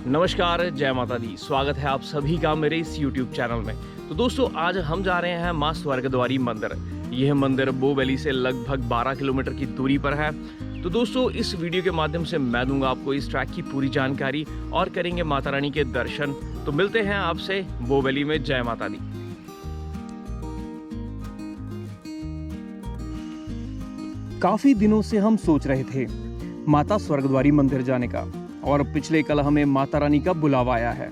नमस्कार, जय माता दी। स्वागत है आप सभी का मेरे इस YouTube चैनल में। तो दोस्तों, आज हम जा रहे हैं मां स्वर्गद्वारी मंदिर। यह मंदिर बोवेली से लगभग 12 किलोमीटर की दूरी पर है। तो दोस्तों, इस वीडियो के माध्यम से मैं दूंगा आपको इस ट्रैक की पूरी जानकारी और करेंगे माता रानी के दर्शन। तो मिलते हैं आपसे बोवेली में। जय माता दी। काफी दिनों से हम सोच रहे थे माता स्वर्गद्वारी मंदिर जाने का, और पिछले कल हमें माता रानी का बुलावा आया है।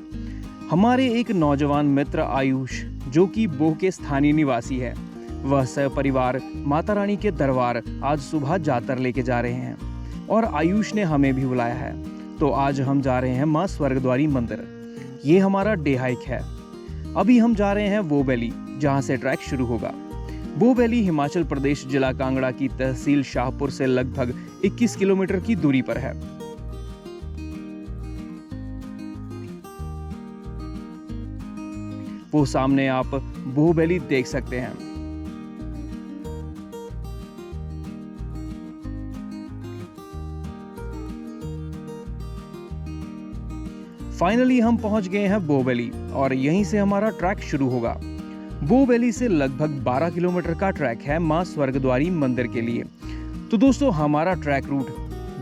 हमारे एक नौजवान मित्र आयुष, जो कि बोह के स्थानीय निवासी है, वह सपरिवार माता रानी के दरबार आज सुबह जातर लेके जा रहे हैं, और आयुष ने हमें भी बुलाया है। तो आज हम जा रहे हैं मां स्वर्गद्वारी मंदिर। ये हमारा डे हाइक है। अभी हम जा रहे हैं बोवेली, जहां से ट्रैक शुरू होगा। बोवेली हिमाचल प्रदेश जिला कांगड़ा की तहसील शाहपुर से लगभग 21 किलोमीटर की दूरी पर है। वो सामने आप बोवेली देख सकते हैं। फाइनली हम पहुंच गए हैं बोवेली, और यहीं से हमारा ट्रैक शुरू होगा। बोवेली से लगभग 12 किलोमीटर का ट्रैक है मां स्वर्गद्वारी मंदिर के लिए। तो दोस्तों, हमारा ट्रैक रूट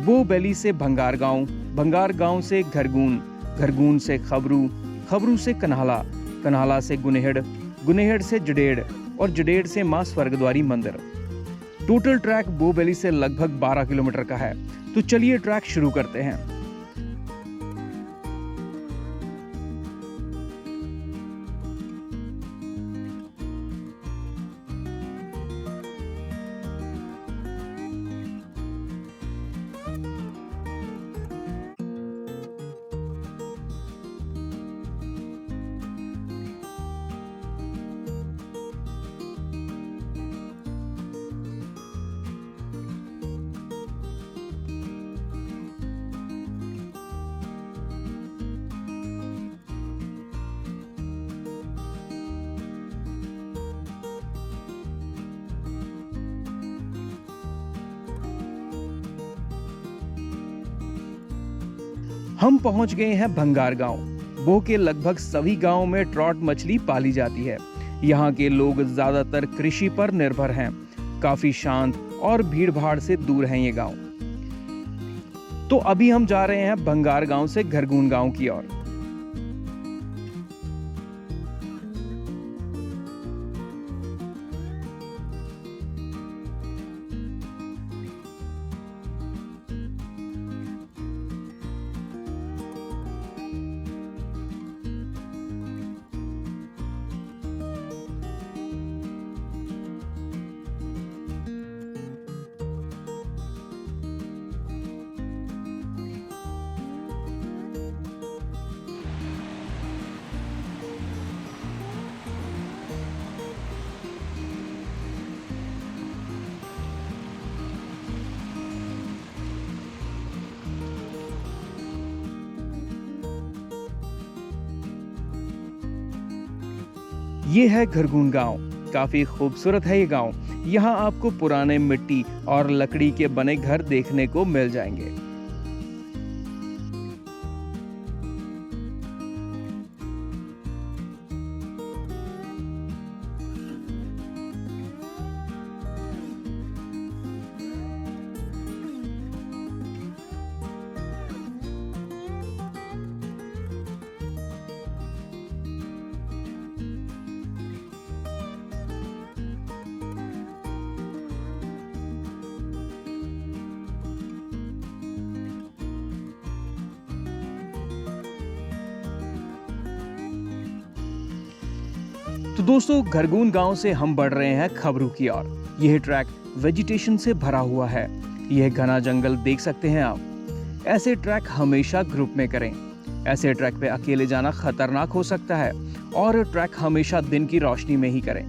बोवेली से भंगार गांव से घरगून, घरगून से खबरू, खबरू से कन्हाला, कन्हाला से गुनेहड़, गुनेहड़ से जडेड़, और जडेड़ से मां स्वर्गद्वारी मंदिर। टोटल ट्रैक बोवेली से लगभग 12 किलोमीटर का है। तो चलिए ट्रैक शुरू करते हैं। हम पहुंच गए हैं भंगार गांव। बोह के लगभग सभी गांवों में ट्रॉट मछली पाली जाती है। यहाँ के लोग ज्यादातर कृषि पर निर्भर हैं। काफी शांत और भीड़ भाड़ से दूर है ये गांव। तो अभी हम जा रहे हैं भंगार गांव से घरगून गांव की ओर। ये है घरगून गांव। काफी खूबसूरत है ये गांव। यहाँ आपको पुराने मिट्टी और लकड़ी के बने घर देखने को मिल जाएंगे। तो दोस्तों, घरगून गांव से हम बढ़ रहे हैं खबरू की ओर। यह ट्रैक वेजिटेशन से भरा हुआ है। यह घना जंगल देख सकते हैं आप। ऐसे ट्रैक हमेशा ग्रुप में करें। ऐसे ट्रैक पे अकेले जाना खतरनाक हो सकता है, और ट्रैक हमेशा दिन की रोशनी में ही करें।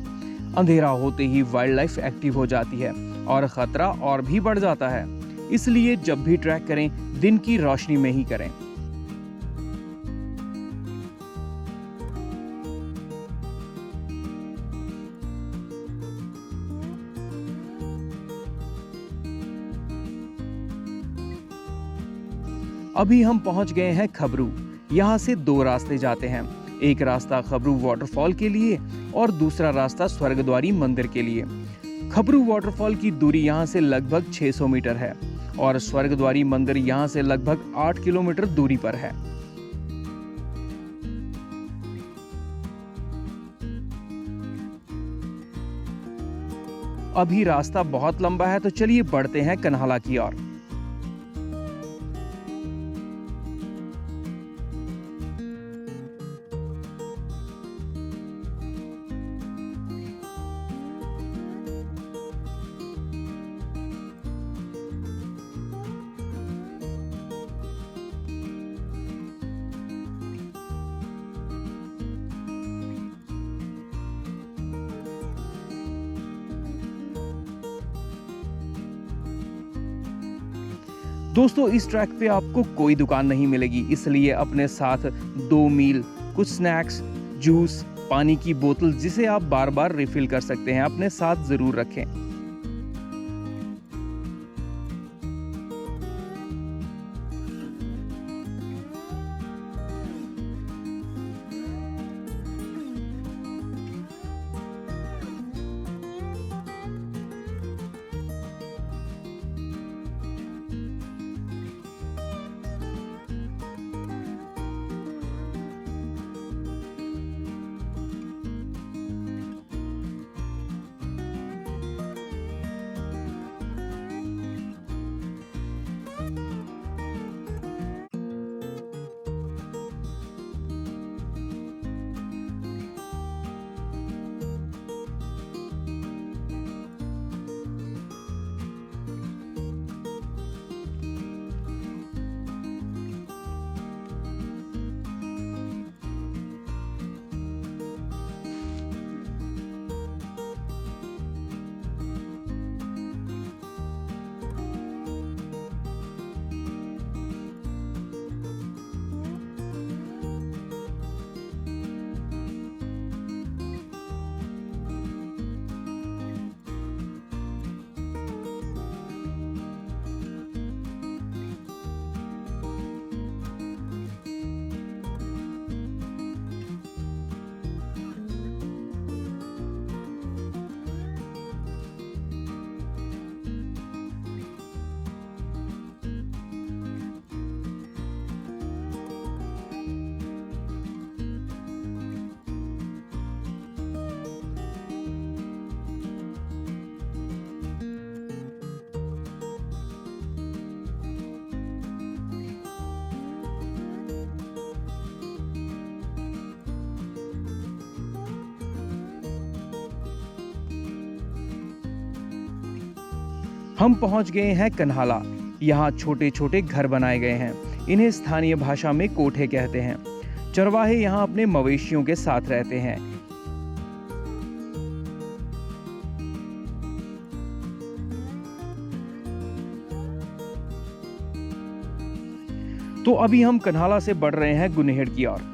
अंधेरा होते ही वाइल्ड लाइफ एक्टिव हो जाती है और खतरा और भी बढ़ जाता है। इसलिए जब भी ट्रैक करें दिन की रोशनी में ही करें। अभी हम पहुंच गए हैं खबरू। यहाँ से दो रास्ते जाते हैं, एक रास्ता खबरू वाटरफॉल के लिए और दूसरा रास्ता स्वर्गद्वारी मंदिर के लिए। खबरू वाटरफॉल की दूरी यहाँ से लगभग 600 मीटर है और स्वर्गद्वारी मंदिर यहाँ से लगभग 8 किलोमीटर दूरी पर है। अभी रास्ता बहुत लंबा है, तो चलिए बढ़ते हैं कन्हाला की ओर। दोस्तों, इस ट्रैक पे आपको कोई दुकान नहीं मिलेगी, इसलिए अपने साथ 2 मील, कुछ स्नैक्स, जूस, पानी की बोतल जिसे आप बार बार रिफिल कर सकते हैं, अपने साथ जरूर रखें। हम पहुंच गए हैं कन्हाला। यहाँ छोटे छोटे घर बनाए गए हैं, इन्हें स्थानीय भाषा में कोठे कहते हैं। चरवाहे यहाँ अपने मवेशियों के साथ रहते हैं। तो अभी हम कन्हाला से बढ़ रहे हैं गुनहेड़ की ओर।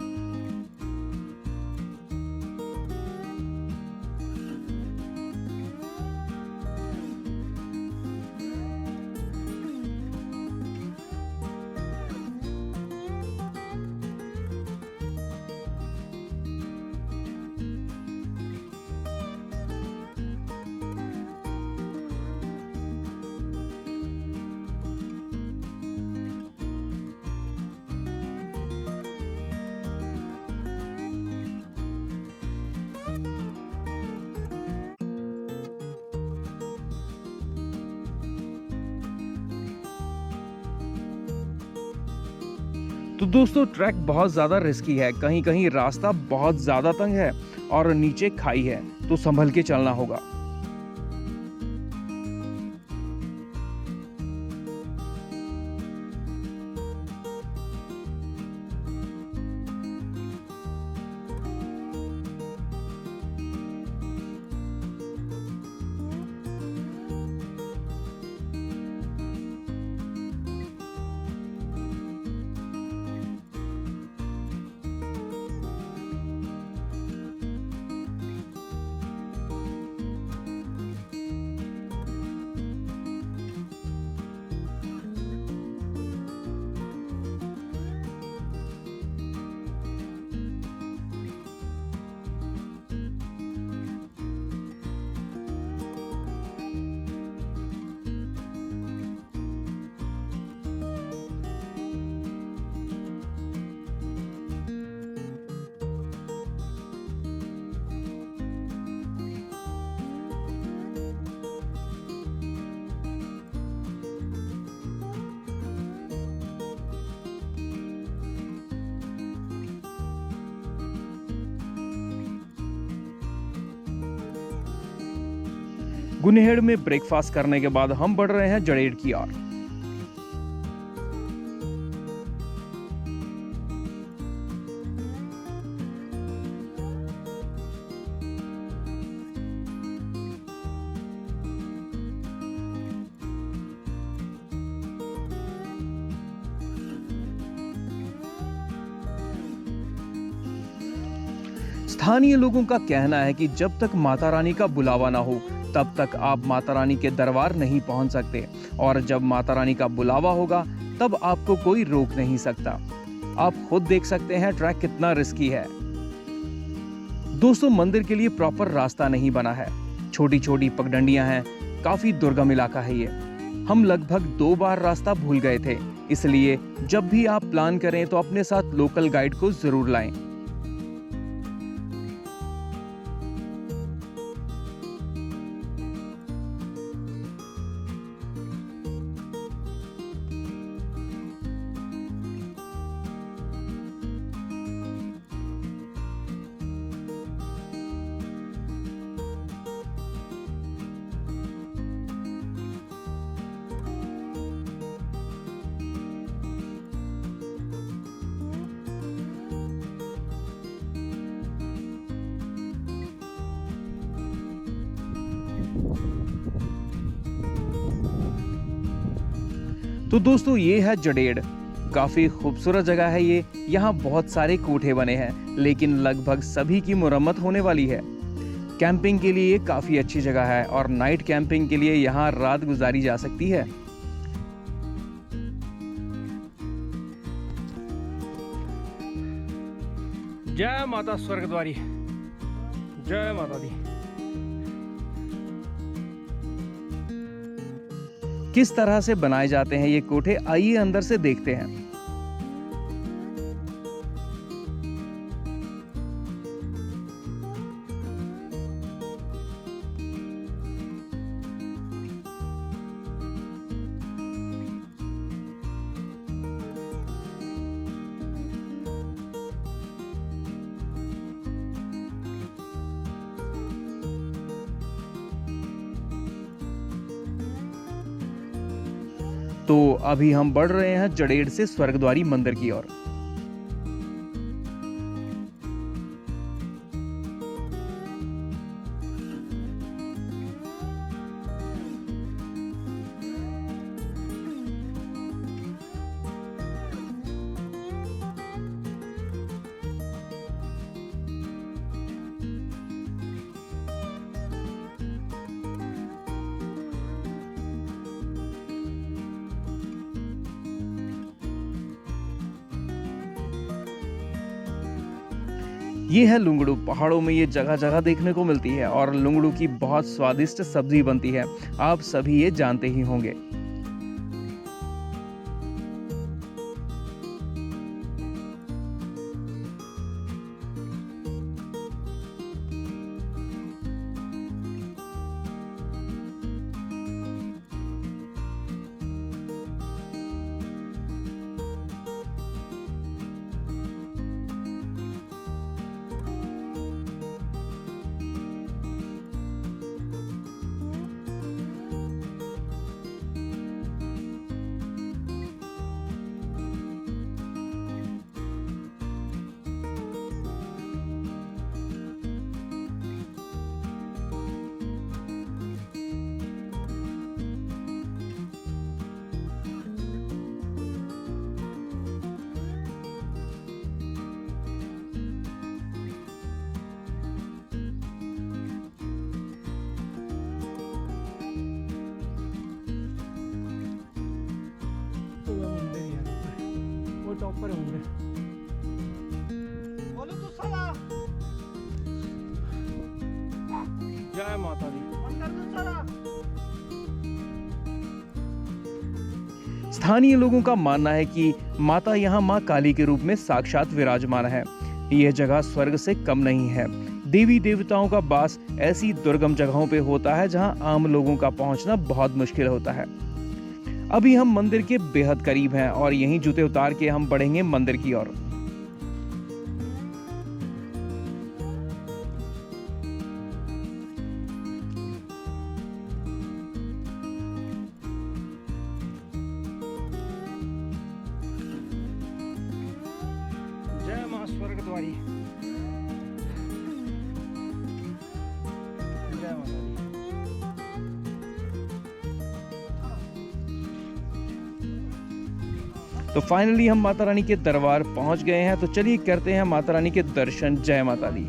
तो दोस्तों, ट्रैक बहुत ज़्यादा रिस्की है, कहीं कहीं रास्ता बहुत ज़्यादा तंग है और नीचे खाई है, तो संभल के चलना होगा। गुनेहड़ में ब्रेकफास्ट करने के बाद हम बढ़ रहे हैं जड़ेड़ की ओर। स्थानीय लोगों का कहना है कि जब तक माता रानी का बुलावा ना हो तब तक आप माता रानी के दरबार नहीं पहुंच सकते, और जब माता रानी का बुलावा होगा तब आपको कोई रोक नहीं सकता। आप खुद देख सकते हैं ट्रैक कितना रिस्की है। दोस्तों, मंदिर के लिए प्रॉपर रास्ता नहीं बना है, छोटी छोटी पगडंडियां हैं, काफी दुर्गम इलाका है ये। हम लगभग 2 बार रास्ता भूल गए थे, इसलिए जब भी आप प्लान करें तो अपने साथ लोकल गाइड को जरूर लाएं। तो दोस्तों, ये है जड़ेड़। काफी खूबसूरत जगह है ये। यहाँ बहुत सारे कोठे बने हैं, लेकिन लगभग सभी की मुरम्मत होने वाली है। कैंपिंग के लिए ये काफी अच्छी जगह है और नाइट कैंपिंग के लिए यहाँ रात गुजारी जा सकती है। जय माता स्वर्गद्वारी, जय माता दी। किस तरह से बनाए जाते हैं ये कोठे, आइए अंदर से देखते हैं। तो अभी हम बढ़ रहे हैं जड़ेड़ से स्वर्गद्वारी मंदिर की ओर। ये है लुंगड़ू। पहाड़ों में ये जगह जगह देखने को मिलती है और लुंगड़ू की बहुत स्वादिष्ट सब्जी बनती है। आप सभी ये जानते ही होंगे। टॉपर होंगे। बोलो तो साला। जय माता दी। स्थानीय लोगों का मानना है कि माता यहाँ माँ काली के रूप में साक्षात विराजमान है। यह जगह स्वर्ग से कम नहीं है। देवी देवताओं का वास ऐसी दुर्गम जगहों पे होता है जहाँ आम लोगों का पहुंचना बहुत मुश्किल होता है। अभी हम मंदिर के बेहद करीब हैं और यहीं जूते उतार के हम बढ़ेंगे मंदिर की ओर। स्वर्गद्वारी। जय माता दी। तो फाइनली हम माता रानी के दरबार पहुंच गए हैं, तो चलिए करते हैं माता रानी के दर्शन। जय माता दी।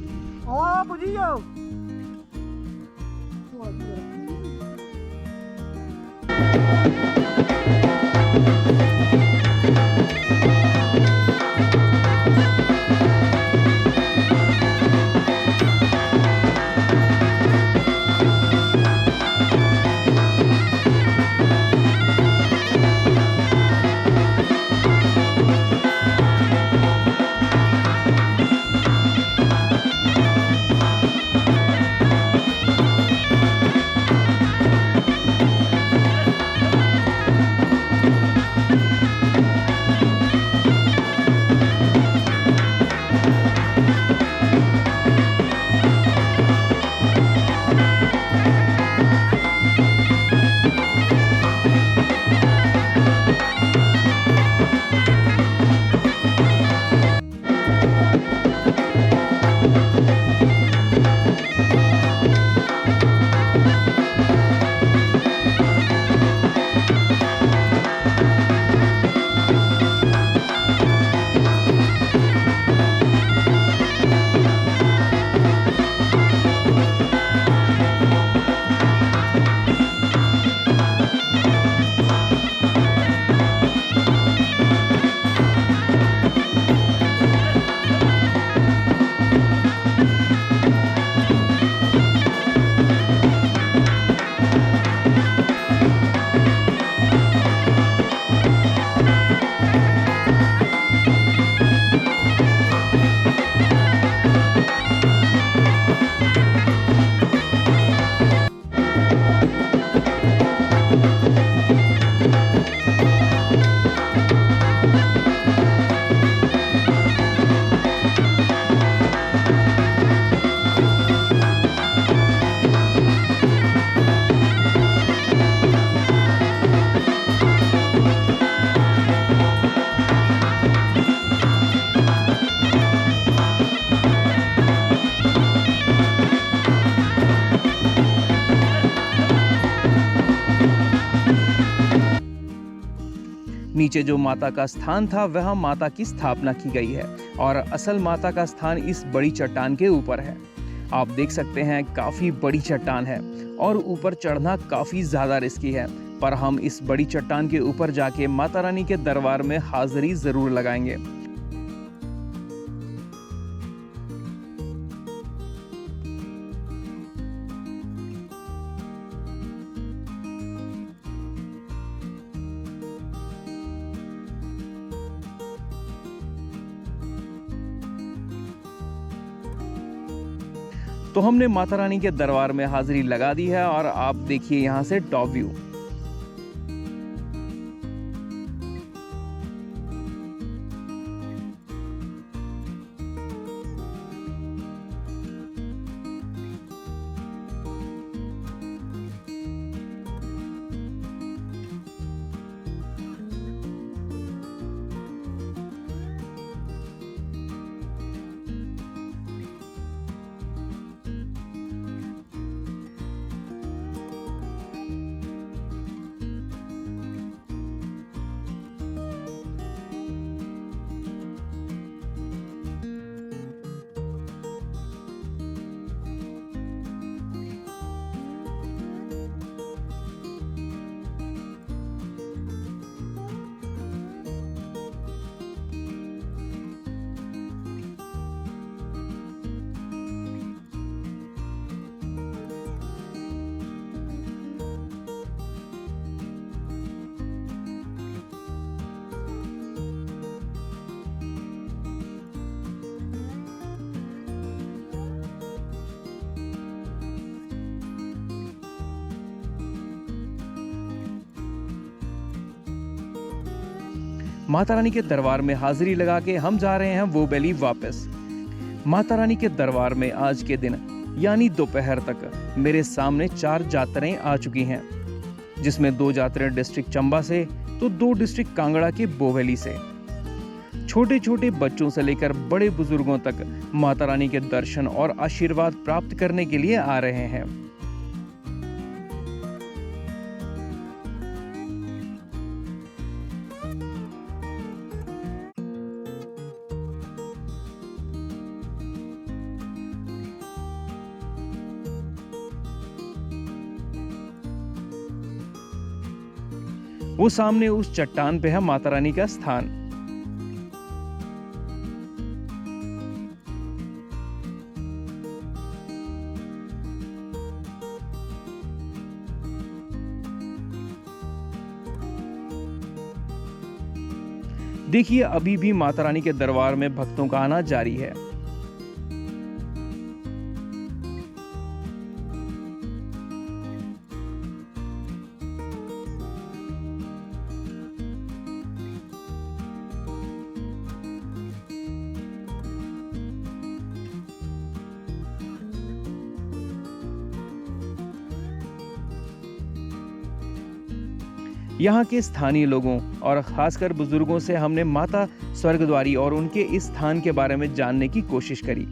नीचे जो माता का स्थान था वह माता की स्थापना की गई है और असल माता का स्थान इस बड़ी चट्टान के ऊपर है। आप देख सकते हैं काफी बड़ी चट्टान है और ऊपर चढ़ना काफी ज्यादा रिस्की है, पर हम इस बड़ी चट्टान के ऊपर जाके माता रानी के दरबार में हाजिरी जरूर लगाएंगे। तो हमने माता रानी के दरबार में हाजिरी लगा दी है और आप देखिए यहाँ से टॉप व्यू। माता रानी के दरबार में हाजिरी लगा के हम जा रहे हैं वो वैली वापस। माता रानी के दरबार में आज के दिन यानी दोपहर तक मेरे सामने 4 यात्राएं आ चुकी हैं, जिसमें 2 यात्राएं डिस्ट्रिक्ट चंबा से तो 2 डिस्ट्रिक्ट कांगड़ा के बोवेली से। छोटे छोटे बच्चों से लेकर बड़े बुजुर्गों तक माता रानी के दर्शन और आशीर्वाद प्राप्त करने के लिए आ रहे हैं। वो सामने उस चट्टान पे है माता रानी का स्थान। देखिए, अभी भी माता रानी के दरबार में भक्तों का आना जारी है। यहाँ के स्थानीय लोगों और खासकर बुजुर्गों से हमने माता स्वर्गद्वारी और उनके इस स्थान के बारे में जानने की कोशिश करी।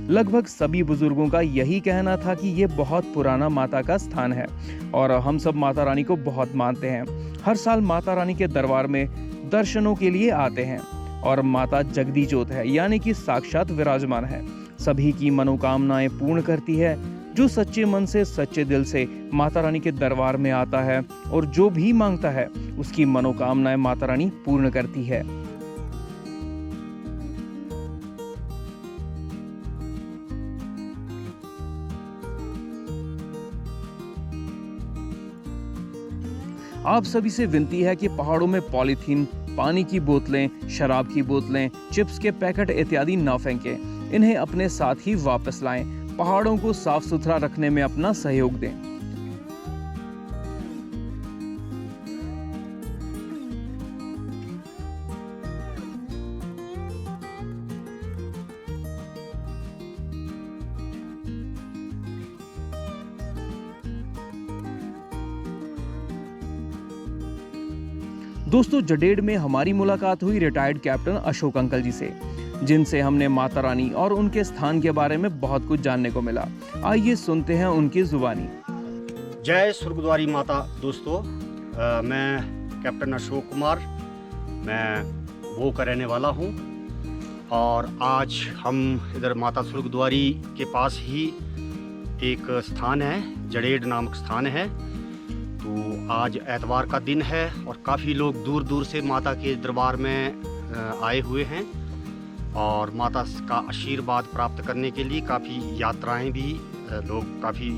लगभग सभी बुजुर्गों का यही कहना था कि ये बहुत पुराना माता का स्थान है और हम सब माता रानी को बहुत मानते हैं। हर साल माता रानी के दरबार में दर्शनों के लिए आते हैं और माता जगदी जोत है, यानी कि साक्षात विराजमान है। सभी की मनोकामनाएं पूर्ण करती है। जो सच्चे मन से सच्चे दिल से माता रानी के दरबार में आता है और जो भी मांगता है उसकी मनोकामनाएं माता रानी पूर्ण करती है। आप सभी से विनती है कि पहाड़ों में पॉलीथीन, पानी की बोतलें, शराब की बोतलें, चिप्स के पैकेट इत्यादि न फेंकें। इन्हें अपने साथ ही वापस लाएं। पहाड़ों को साफ सुथरा रखने में अपना सहयोग दें। दोस्तों, जडेड़ में हमारी मुलाकात हुई रिटायर्ड कैप्टन अशोक अंकल जी से, जिनसे हमने माता रानी और उनके स्थान के बारे में बहुत कुछ जानने को मिला। आइए सुनते हैं उनकी जुबानी। जय स्वर्गद्वारी माता। दोस्तों, मैं कैप्टन अशोक कुमार, मैं वो का रहने वाला हूँ और आज हम इधर माता स्वर्गद्वारी के पास ही एक स्थान है, जडेड़ नामक स्थान है। तो आज एतवार का दिन है और काफ़ी लोग दूर दूर से माता के दरबार में आए हुए हैं और माता का आशीर्वाद प्राप्त करने के लिए काफ़ी यात्राएं भी लोग काफ़ी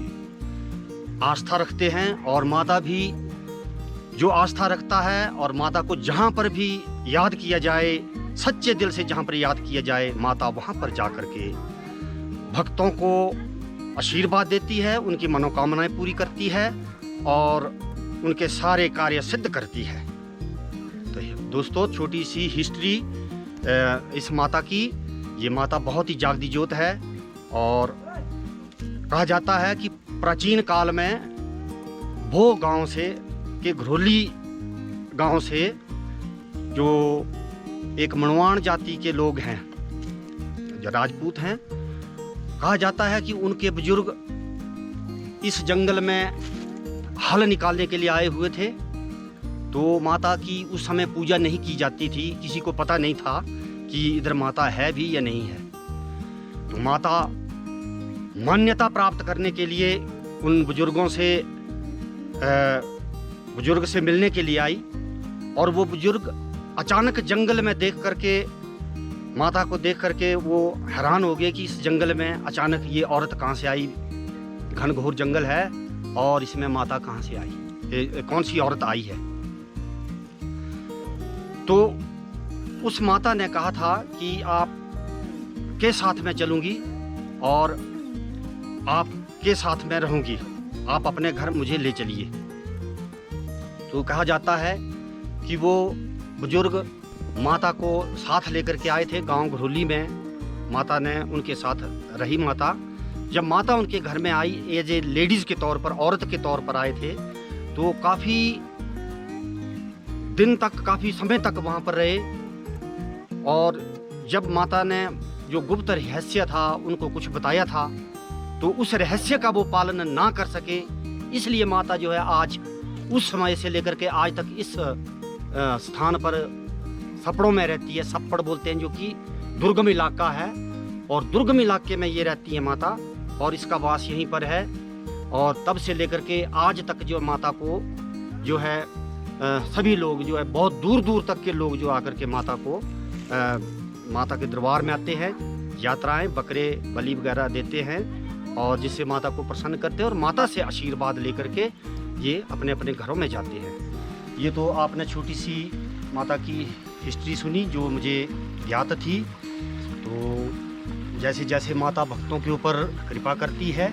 आस्था रखते हैं। और माता भी जो आस्था रखता है और माता को जहाँ पर भी याद किया जाए, सच्चे दिल से जहाँ पर याद किया जाए, माता वहाँ पर जा कर के भक्तों को आशीर्वाद देती है, उनकी मनोकामनाएं पूरी करती है और उनके सारे कार्य सिद्ध करती है। तो दोस्तों, छोटी सी हिस्ट्री इस माता की। ये माता बहुत ही जागती जोत है और कहा जाता है कि प्राचीन काल में भो गांव से के घरोली गांव से जो एक मनवाण जाति के लोग हैं, जो राजपूत हैं, कहा जाता है कि उनके बुजुर्ग इस जंगल में हल निकालने के लिए आए हुए थे। तो माता की उस समय पूजा नहीं की जाती थी, किसी को पता नहीं था कि इधर माता है भी या नहीं है। तो माता मान्यता प्राप्त करने के लिए उन बुजुर्गों से बुजुर्ग से मिलने के लिए आई और वो बुजुर्ग अचानक जंगल में देख करके, माता को देख करके वो हैरान हो गए कि इस जंगल में अचानक ये औरत कहाँ से आई, घनघोर जंगल है और इसमें माता कहाँ से आई, कौन सी औरत आई है। तो उस माता ने कहा था कि आप के साथ में चलूंगी और आप के साथ में रहूंगी, आप अपने घर मुझे ले चलिए। तो कहा जाता है कि वो बुजुर्ग माता को साथ लेकर के आए थे। गांव घरोली में माता ने उनके साथ रही। माता जब माता उनके घर में आई एज ए लेडीज़ के तौर पर, औरत के तौर पर आए थे, तो काफ़ी दिन तक, काफ़ी समय तक वहाँ पर रहे और जब माता ने जो गुप्त रहस्य था उनको कुछ बताया था, तो उस रहस्य का वो पालन ना कर सके, इसलिए माता जो है आज उस समय से लेकर के आज तक इस स्थान पर सपड़ों में रहती है। सपड़ बोलते हैं, जो कि दुर्गम इलाका है, और दुर्गम इलाके में ये रहती है माता, और इसका वास यहीं पर है। और तब से लेकर के आज तक जो माता को जो है सभी लोग जो है बहुत दूर दूर तक के लोग जो आकर के माता को माता के दरबार में आते हैं, यात्राएं बकरे बलि वगैरह देते हैं, और जिससे माता को प्रसन्न करते हैं और माता से आशीर्वाद लेकर के ये अपने अपने घरों में जाते हैं। ये तो आपने छोटी सी माता की हिस्ट्री सुनी जो मुझे ज्ञात थी। तो जैसे जैसे माता भक्तों के ऊपर कृपा करती है,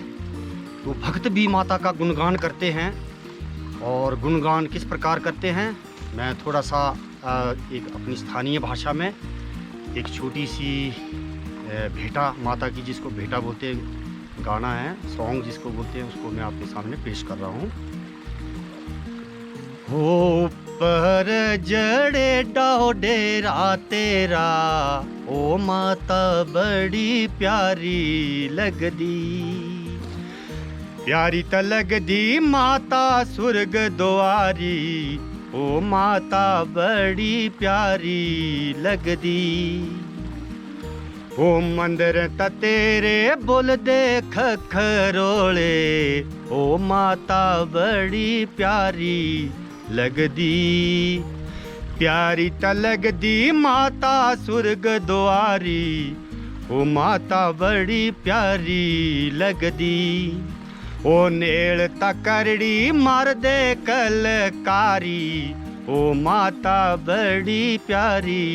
तो भक्त भी माता का गुणगान करते हैं। और गुणगान किस प्रकार करते हैं, मैं थोड़ा सा एक अपनी स्थानीय भाषा में एक छोटी सी भेंटा माता की, जिसको भेंटा बोलते हैं, गाना है, सॉन्ग जिसको बोलते हैं, उसको मैं आपके सामने पेश कर रहा हूँ। हो पर जड़े डाओ डेरा तेरा, ओ माता बड़ी प्यारी लगदी, प्यारी त लगदी माता सुर्ग द्वारी, ओ माता बड़ी प्यारी लगदी। ओ मंदिर त तेरे बुल दे खरोले, ओ माता बड़ी प्यारी लगदी, प्यारी त लगदी माता सुर्ग द्वारी, ओ माता बड़ी प्यारी लगदी। ओ नेड़ त करड़ी मार दे कलकारी, ओ माता बड़ी प्यारी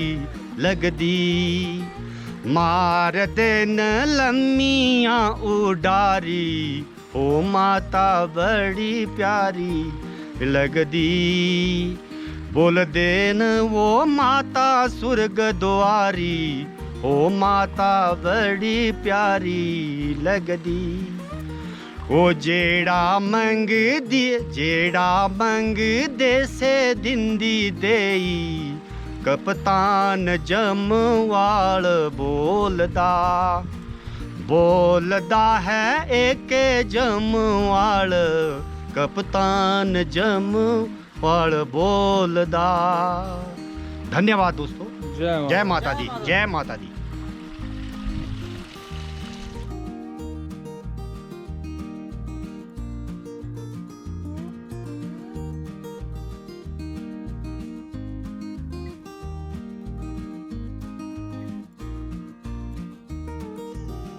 लगदी, मार देन लम्मियां उडारी, ओ माता बड़ी प्यारी लगदी, बोल देन वो माता सुर्ग द्वारी, ओ माता बड़ी प्यारी लगदी। ओ जेड़ा मंग दे से दिंदी देई, कप्तान जमवाल बोलदा है एक जमवाल, कप्तान जमवाल बोलदा। धन्यवाद दोस्तों। जय माता दी, जय माता दी।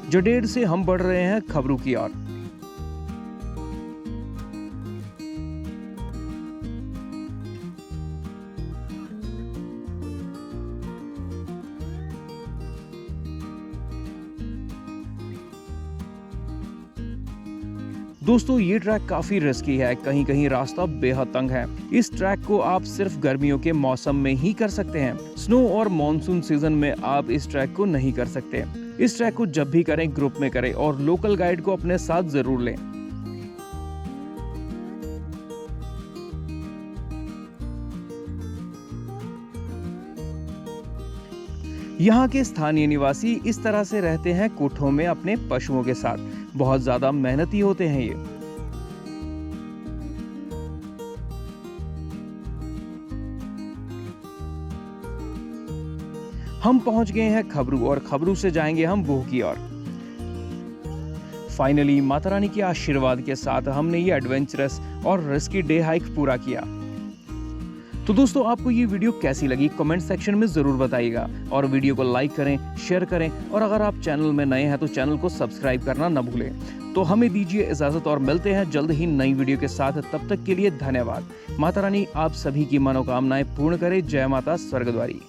जडेड़ से हम बढ़ रहे हैं खबरू की ओर। दोस्तों ये ट्रैक काफी रिस्की है, कहीं कहीं रास्ता बेहद तंग है। इस ट्रैक को आप सिर्फ गर्मियों के मौसम में ही कर सकते हैं, स्नो और मॉनसून सीजन में आप इस ट्रैक को नहीं कर सकते। इस ट्रैक को जब भी करें ग्रुप में करें और लोकल गाइड को अपने साथ जरूर लें। यहाँ के स्थानीय निवासी इस तरह से रहते हैं कोठों में अपने पशुओं के साथ। बहुत ज्यादा मेहनती होते हैं ये। हम पहुंच गए हैं खबरू और खबरू से जाएंगे हम बोह की ओर। फाइनली माता रानी के आशीर्वाद के साथ हमने ये एडवेंचरस और रिस्की डे हाइक पूरा किया। तो दोस्तों आपको ये वीडियो कैसी लगी कमेंट सेक्शन में जरूर बताइएगा, और वीडियो को लाइक करें, शेयर करें, और अगर आप चैनल में नए हैं तो चैनल को सब्सक्राइब करना न भूलें। तो हमें दीजिए इजाजत और मिलते हैं जल्द ही नई वीडियो के साथ। तब तक के लिए धन्यवाद। माता रानी आप सभी की मनोकामनाएं पूर्ण करे। जय माता स्वर्गद्वारी।